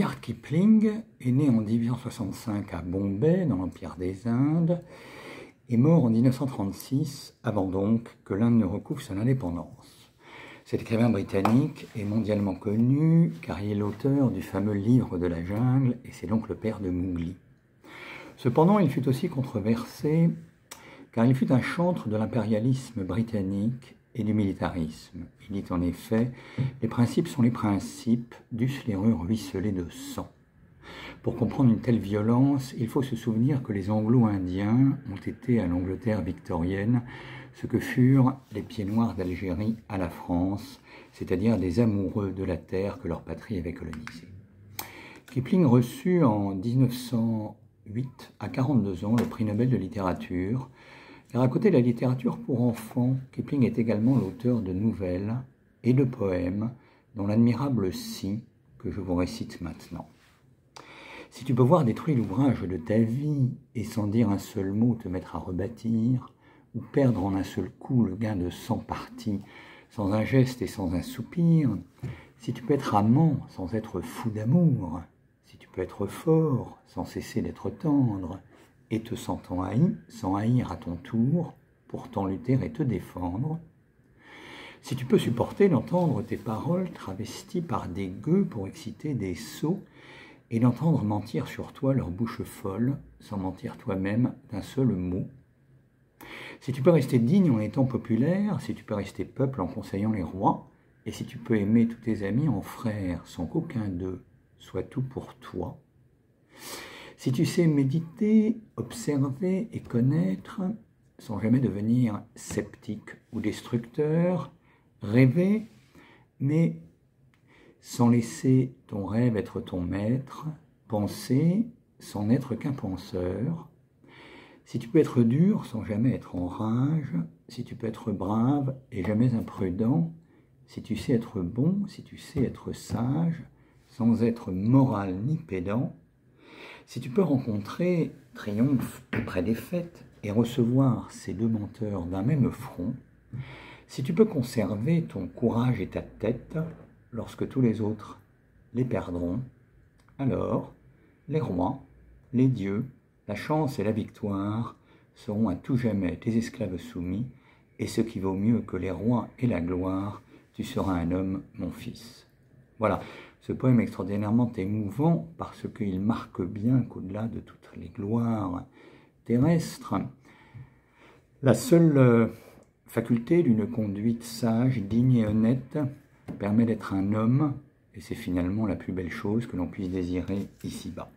Rudyard Kipling est né en 1865 à Bombay, dans l'Empire des Indes, et mort en 1936, avant donc que l'Inde ne recouvre son indépendance. Cet écrivain britannique est mondialement connu car il est l'auteur du fameux livre de la jungle et c'est donc le père de Mowgli. Cependant, il fut aussi controversé car il fut un chantre de l'impérialisme britannique et du militarisme. Il dit en effet « Les principes sont les principes, dussent les rues ruisseler de sang ». Pour comprendre une telle violence, il faut se souvenir que les Anglo-Indiens ont été à l'Angleterre victorienne ce que furent les pieds noirs d'Algérie à la France, c'est-à-dire des amoureux de la terre que leur patrie avait colonisée. Kipling reçut en 1908, à 42 ans, le prix Nobel de littérature, car à côté de la littérature pour enfants, Kipling est également l'auteur de nouvelles et de poèmes, dont l'admirable Si, que je vous récite maintenant. Si tu peux voir détruire l'ouvrage de ta vie et sans dire un seul mot te mettre à rebâtir, ou perdre en un seul coup le gain de 100 parties, sans un geste et sans un soupir, si tu peux être amant sans être fou d'amour, si tu peux être fort sans cesser d'être tendre, et te sentant haï, sans haïr à ton tour, pourtant lutter et te défendre, si tu peux supporter d'entendre tes paroles travesties par des gueux pour exciter des sots, et d'entendre mentir sur toi leur bouche folle, sans mentir toi-même d'un seul mot. Si tu peux rester digne en étant populaire, si tu peux rester peuple en conseillant les rois, et si tu peux aimer tous tes amis en frères, sans qu'aucun d'eux soit tout pour toi. Si tu sais méditer, observer et connaître, sans jamais devenir sceptique ou destructeur, rêver, mais sans laisser ton rêve être ton maître, penser sans n'être qu'un penseur, si tu peux être dur sans jamais être en rage, si tu peux être brave et jamais imprudent, si tu sais être bon, si tu sais être sage, sans être moral ni pédant, si tu peux rencontrer triomphe après défaite et recevoir ces deux menteurs d'un même front, si tu peux conserver ton courage et ta tête lorsque tous les autres les perdront, alors les rois, les dieux, la chance et la victoire seront à tout jamais tes esclaves soumis, et ce qui vaut mieux que les rois et la gloire, tu seras un homme, mon fils. Voilà, ce poème est extraordinairement émouvant parce qu'il marque bien qu'au-delà de toutes les gloires terrestres, la seule faculté d'une conduite sage, digne et honnête permet d'être un homme, et c'est finalement la plus belle chose que l'on puisse désirer ici-bas.